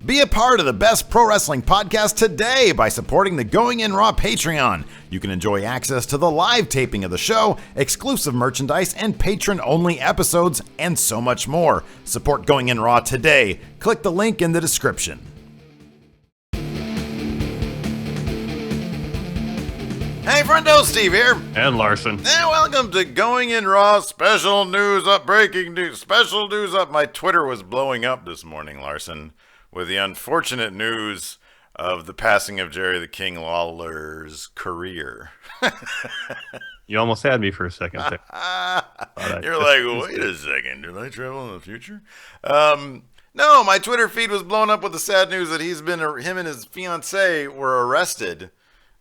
Be a part of the best pro wrestling podcast today by supporting the Going In Raw Patreon. You can enjoy access to the live taping of the show, exclusive merchandise, and patron-only episodes, and so much more. Support Going In Raw today. Click the link in the description. Hey, friendo, Steve here. And Larson. And welcome to Going In Raw Special News Up, Breaking News, Special News Up. My Twitter was blowing up this morning, Larson, with the unfortunate news of the passing of Jerry the King Lawler's career. You almost had me for a second there. You're like, wait a second, did I travel in the future? No, my Twitter feed was blown up with the sad news that him and his fiancée were arrested,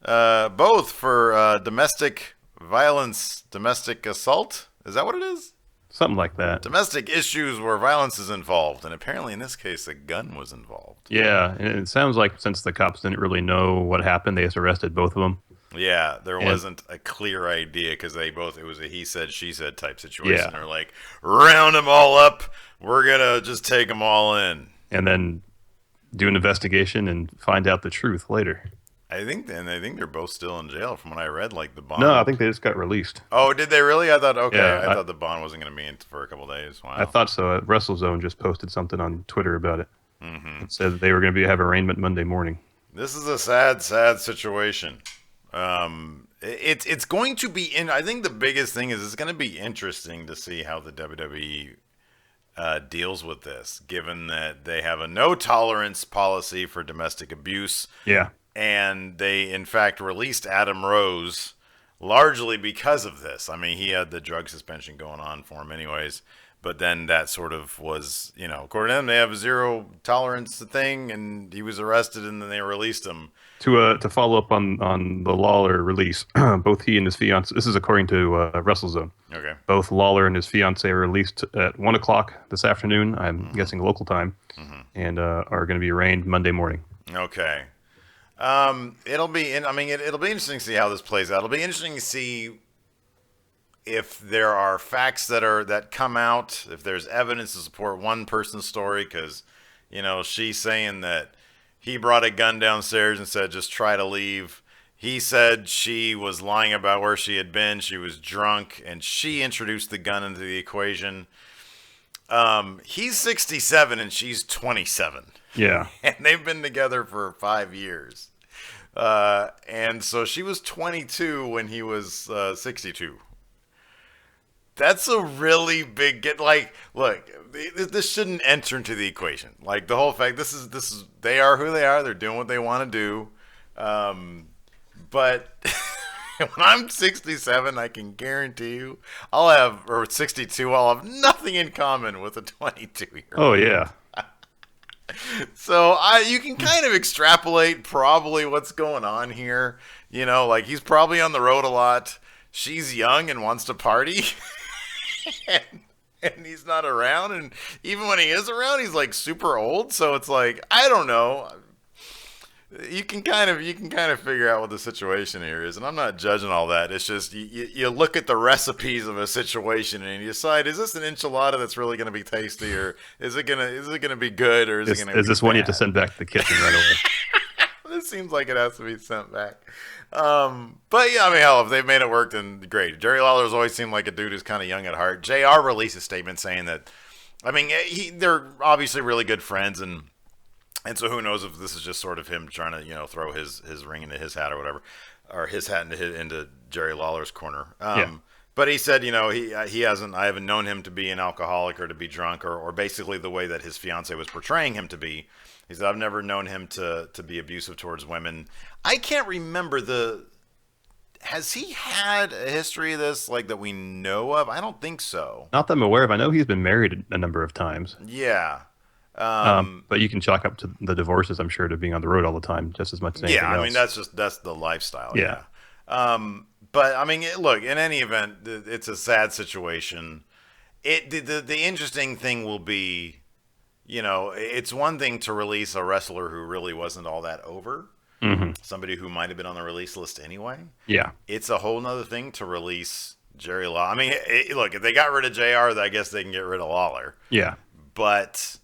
both for domestic violence, domestic assault. Is that what it is? Something like that. Domestic issues where violence is involved, and apparently in this case a gun was involved. Yeah, and it sounds like since the cops didn't really know what happened, they just arrested both of them. Yeah, there wasn't a clear idea because it was a he said, she said type situation. They're like, round them all up, we're going to just take them all in. And then do an investigation and find out the truth later. I think they're both still in jail from what I read, like the bond. No, I think they just got released. Oh, did they really? I thought, okay. Yeah, I thought the bond wasn't going to be in for a couple of days. Wow. I thought so. WrestleZone just posted something on Twitter about it. Mm-hmm. It said they were going to have arraignment Monday morning. This is a sad, sad situation. It's going to be I think the biggest thing is it's going to be interesting to see how the WWE deals with this, given that they have a no tolerance policy for domestic abuse. Yeah. And they, in fact, released Adam Rose largely because of this. I mean, he had the drug suspension going on for him anyways. But then that sort of was, according to them, they have a zero tolerance thing, and he was arrested, and then they released him. To follow up on the Lawler release, both he and his fiancée, this is according to WrestleZone. Okay. Both Lawler and his fiancée are released at 1 o'clock this afternoon, I'm guessing local time, and are going to be arraigned Monday morning. Okay. It'll be interesting to see how this plays out. It'll be interesting to see if there are facts that come out, if there's evidence to support one person's story, because, she's saying that he brought a gun downstairs and said, just try to leave. He said she was lying about where she had been. She was drunk, and she introduced the gun into the equation. He's 67 and she's 27. Yeah. And they've been together for 5 years. And so she was 22 when he was 62. That's a really big get. Like, look, this shouldn't enter into the equation. Like, the whole fact, this is they are who they are. They're doing what they want to do. But when I'm 67, I can guarantee you, or 62, I'll have nothing in common with a 22-year-old. Oh, yeah. So you can kind of extrapolate probably what's going on here. Like, he's probably on the road a lot. She's young and wants to party. and he's not around. And even when he is around, he's like super old. So it's like, I don't know. You can kind of figure out what the situation here is, and I'm not judging all that. It's just you look at the recipes of a situation and you decide, is this an enchilada that's really going to be tasty, or is it gonna be good, or is this one you have to send back to the kitchen right away? This seems like it has to be sent back. But yeah, I mean, hell, if they've made it work, then great. Jerry Lawler's always seemed like a dude who's kind of young at heart. JR released a statement saying that, I mean, they're obviously really good friends, and so who knows if this is just sort of him trying to, throw his ring into his hat or whatever, or his hat into Jerry Lawler's corner. But he said, I haven't known him to be an alcoholic or to be drunk, or basically the way that his fiance was portraying him to be. He said, I've never known him to be abusive towards women. I can't remember has he had a history of this, like, that we know of? I don't think so. Not that I'm aware of. I know he's been married a number of times. Yeah. But you can chalk up to the divorces, I'm sure, to being on the road all the time just as much as anything else. Yeah, I mean, that's the lifestyle. Yeah. But, I mean, look, in any event, it's a sad situation. The interesting thing will be, it's one thing to release a wrestler who really wasn't all that over. Mm-hmm. Somebody who might have been on the release list anyway. Yeah. It's a whole nother thing to release Jerry Lawler. I mean, look, if they got rid of JR, I guess they can get rid of Lawler. Yeah. But,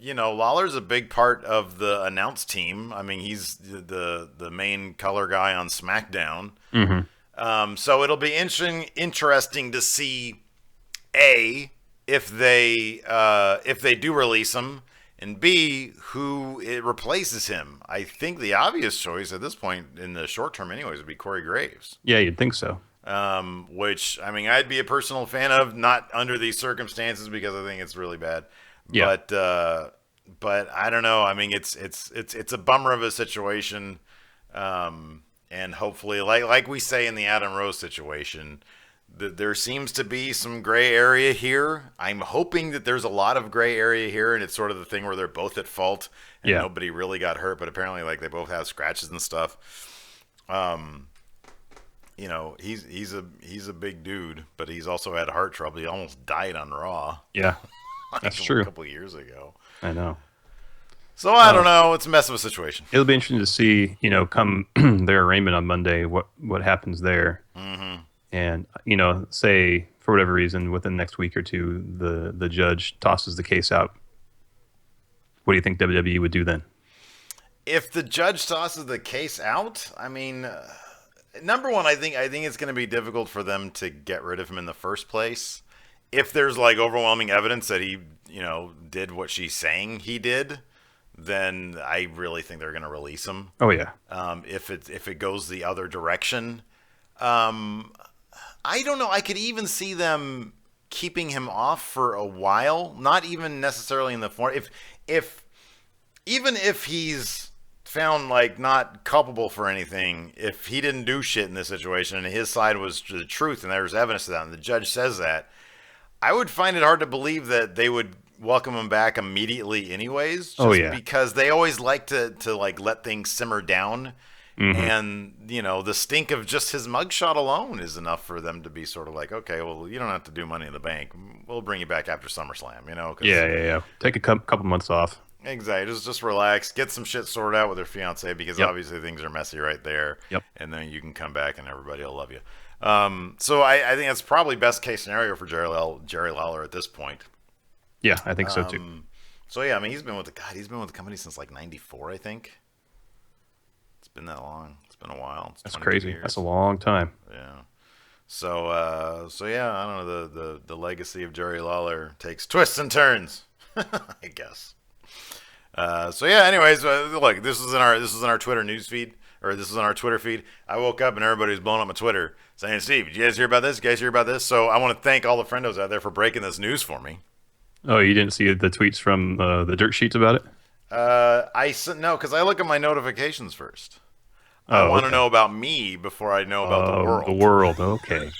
Lawler's a big part of the announce team. I mean, he's the main color guy on SmackDown. So it'll be interesting to see if they do release him, and B, who it replaces him. I think the obvious choice at this point, in the short term anyways, would be Corey Graves. Yeah, you'd think so. Which, I mean, I'd be a personal fan of, not under these circumstances because I think it's really bad. Yeah. But I don't know. I mean, it's a bummer of a situation. And hopefully, like we say in the Adam Rose situation, there seems to be some gray area here. I'm hoping that there's a lot of gray area here, and it's sort of the thing where they're both at fault and nobody really got hurt, but apparently, like, they both have scratches and stuff. He's a big dude, but he's also had heart trouble. He almost died on Raw. Yeah, that's true. A couple of years ago. I know. So I don't know. It's a mess of a situation. It'll be interesting to see, come their arraignment on Monday, what happens there. And, say for whatever reason, within the next week or two, the judge tosses the case out. What do you think WWE would do then? If the judge tosses the case out, I mean, number one, I think it's going to be difficult for them to get rid of him in the first place. If there's like overwhelming evidence that he, did what she's saying he did, then I really think they're going to release him. Oh yeah. If it goes the other direction, I don't know. I could even see them keeping him off for a while. Not even necessarily in the form. Even if he's found like not culpable for anything, if he didn't do shit in this situation and his side was the truth and there's evidence of that and the judge says that, I would find it hard to believe that they would welcome him back immediately anyways. Because they always like to like let things simmer down. And, the stink of just his mugshot alone is enough for them to be sort of like, okay, well, you don't have to do Money in the Bank. We'll bring you back after SummerSlam, 'cause Yeah. Take a couple months off. Exactly. Just relax, get some shit sorted out with her fiance because obviously things are messy right there. Yep. And then you can come back and everybody will love you. So I think that's probably best case scenario for Jerry Lawler at this point. Yeah, I think so too. So yeah, I mean, he's been with the company since like '94, I think. It's been that long. It's been a while. That's crazy. Years. That's a long time. Yeah. So yeah, I don't know. The legacy of Jerry Lawler takes twists and turns, I guess. So yeah. Anyways, look, this is in our Twitter news feed, or this is on our Twitter feed. I woke up and everybody was blowing up my Twitter saying, "Steve, did you guys hear about this? You guys hear about this?" So I want to thank all the friendos out there for breaking this news for me. Oh, you didn't see the tweets from the dirt sheets about it? No, because I look at my notifications first. I want to know about me before I know about the world. The world, okay.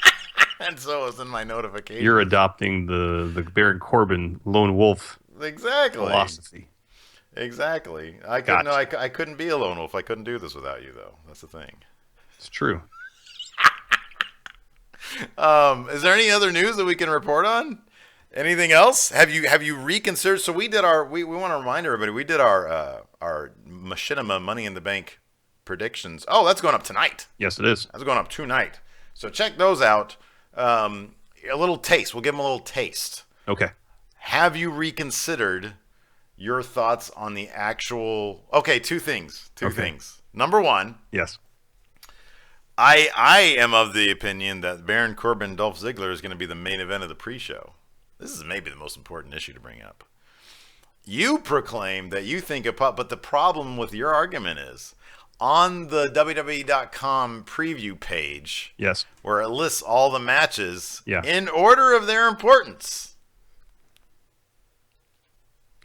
And so it's in my notifications. You're adopting the Baron Corbin lone wolf philosophy. Exactly. I couldn't be a lone wolf. I couldn't do this without you, though. That's the thing. It's true. Is there any other news that we can report on? Anything else? Have you reconsidered? So we did we want to remind everybody, we did our Machinima Money in the Bank predictions. Oh, that's going up tonight. Yes, it is. That's going up tonight. So check those out. A little taste. We'll give them a little taste. Okay. Have you reconsidered your thoughts on the actual... Okay, two things. Two things. Number one. Yes. I am of the opinion that Baron Corbin Dolph Ziggler is going to be the main event of the pre-show. This is maybe the most important issue to bring up. You proclaim that you think but the problem with your argument is on the WWE.com preview page, yes, where it lists all the matches in order of their importance.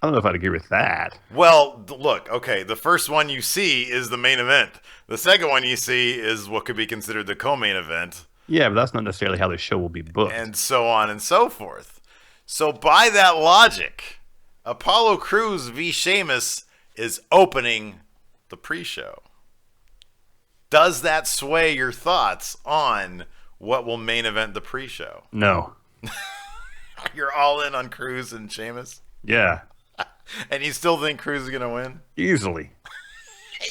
I don't know if I'd agree with that. Well, look, okay, the first one you see is the main event. The second one you see is what could be considered the co-main event. Yeah, but that's not necessarily how the show will be booked. And so on and so forth. So by that logic, Apollo Crews v. Sheamus is opening the pre-show. Does that sway your thoughts on what will main event the pre-show? No. You're all in on Crews and Sheamus? Yeah. And you still think Crews is going to win? Easily.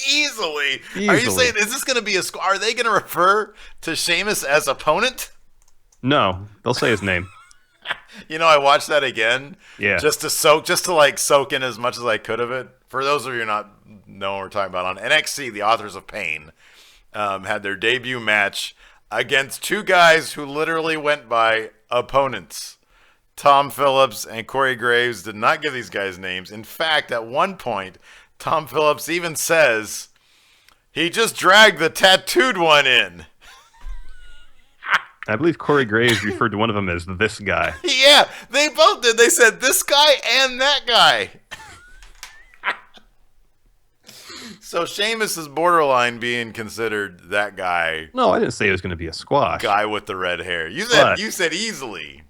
Easily? Are you saying, is this going to be are they going to refer to Sheamus as opponent? No, they'll say his name. I watched that again. Yeah. Just to soak in as much as I could of it. For those of you who not know what we're talking about, on NXT, the Authors of Pain had their debut match against two guys who literally went by opponents. Tom Phillips and Corey Graves did not give these guys names. In fact, at one point, Tom Phillips even says he just dragged the tattooed one in. I believe Corey Graves referred to one of them as this guy. Yeah, they both did. They said this guy and that guy. So Sheamus is borderline being considered that guy. No, I didn't say it was going to be a squash. Guy with the red hair. You said easily.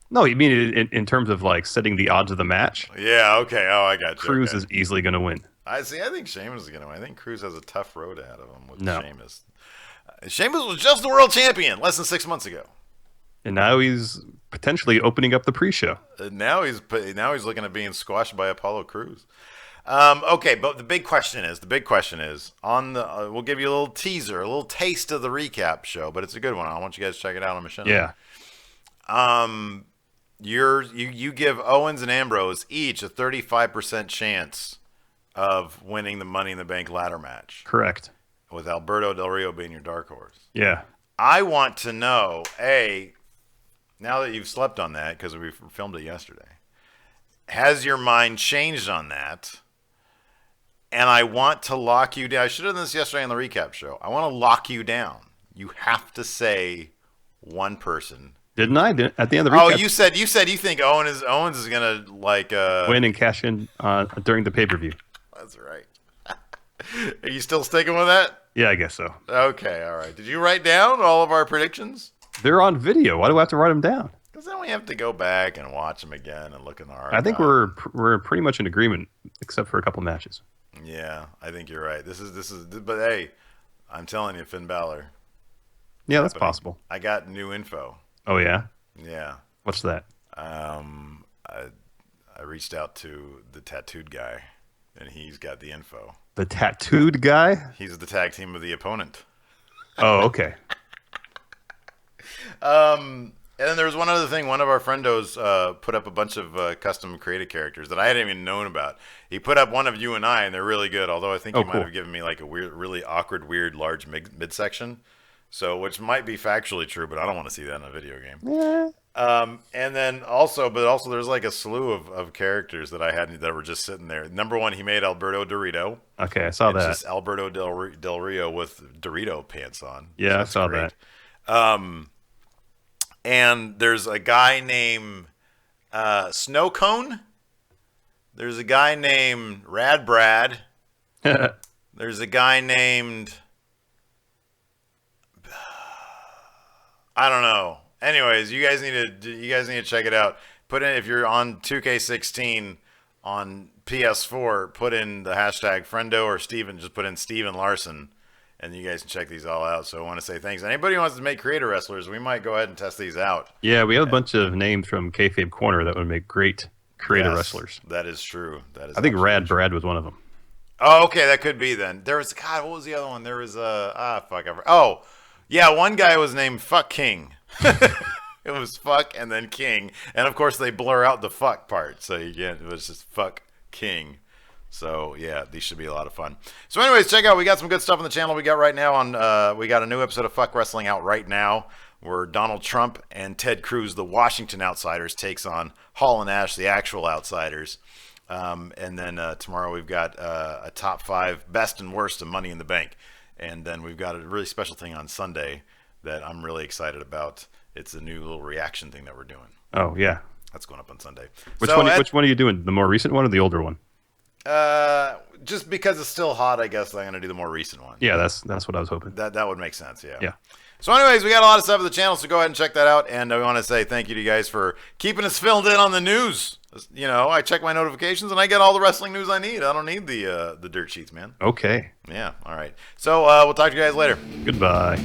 No, you mean in terms of like setting the odds of the match? Yeah, okay. Oh, I got you. Cruz is easily going to win. I think Sheamus is going to win. I think Cruz has a tough road ahead of him with Sheamus. Sheamus was just the world champion less than 6 months ago. And now he's potentially opening up the pre-show. Now he's looking at being squashed by Apollo Crews. Okay, but the big question is on the. We'll give you a little teaser, a little taste of the recap show, but it's a good one. I want you guys to check it out on Machine. Yeah. You give Owens and Ambrose each a 35% chance of winning the Money in the Bank ladder match. Correct. With Alberto Del Rio being your dark horse. Yeah. I want to know, now that you've slept on that because we filmed it yesterday, has your mind changed on that? And I want to lock you down. I should have done this yesterday on the recap show. I want to lock you down. You have to say one person. Didn't I? At the end of the recap. Oh, you said you think Owens is gonna win and cash in during the pay-per-view. That's right. Are you still sticking with that? Yeah, I guess so. Okay, all right. Did you write down all of our predictions? They're on video. Why do I have to write them down? Because then we have to go back and watch them again and look in the archive. I think we're pretty much in agreement, except for a couple matches. Yeah, I think you're right. This is. But hey, I'm telling you, Finn Balor. Yeah, that's possible. I got new info. Oh yeah. Yeah. What's that? I reached out to the tattooed guy, and he's got the info. The tattooed guy? He's the tag team of the opponent. Oh, okay. And then there was one other thing. One of our friendos put up a bunch of custom created characters that I hadn't even known about. He put up one of you and I, and they're really good. Although I think he might have given me like a weird, really awkward, weird, large midsection. So, which might be factually true, but I don't want to see that in a video game. Yeah. And then also there's like a slew of characters that I had that were just sitting there. Number one, he made Alberto Dorito. Okay, I saw that. Just Alberto Del Rio with Dorito pants on. Yeah, I saw that. And there's a guy named Snow Cone. There's a guy named Rad Brad. There's a guy named I don't know. Anyways, you guys need to check it out. Put in, if you're on 2K16 on PS4, put in the hashtag Friendo or Steven. Just put in Steven Larson, and you guys can check these all out. So I want to say thanks. Anybody who wants to make creator wrestlers, we might go ahead and test these out. Yeah, we have a bunch of names from Kayfabe Corner that would make great creator wrestlers. That is true. I think Rad Brad was one of them. Oh, okay, that could be then. There was what was the other one? There was one guy was named Fuck King. It was Fuck and then King, and of course they blur out the fuck part, so you can't. It was just Fuck King. So yeah, these should be a lot of fun. So anyways, check out. We got some good stuff on the channel. We got right now on. We got a new episode of Fuck Wrestling out right now, where Donald Trump and Ted Cruz, the Washington Outsiders, takes on Hall and Ash, the actual Outsiders. And then tomorrow we've got a top 5 best and worst of Money in the Bank. And then we've got a really special thing on Sunday that I'm really excited about. It's a new little reaction thing that we're doing. Oh, yeah. That's going up on Sunday. Which one are you doing? The more recent one or the older one? Just because it's still hot, I guess I'm going to do the more recent one. Yeah, that's what I was hoping. That would make sense, yeah. Yeah. So anyways, we got a lot of stuff on the channel, so go ahead and check that out. And I want to say thank you to you guys for keeping us filled in on the news. You know, I check my notifications and I get all the wrestling news I need. I don't need the dirt sheets, man. Okay. Yeah, all right. So we'll talk to you guys later. Goodbye.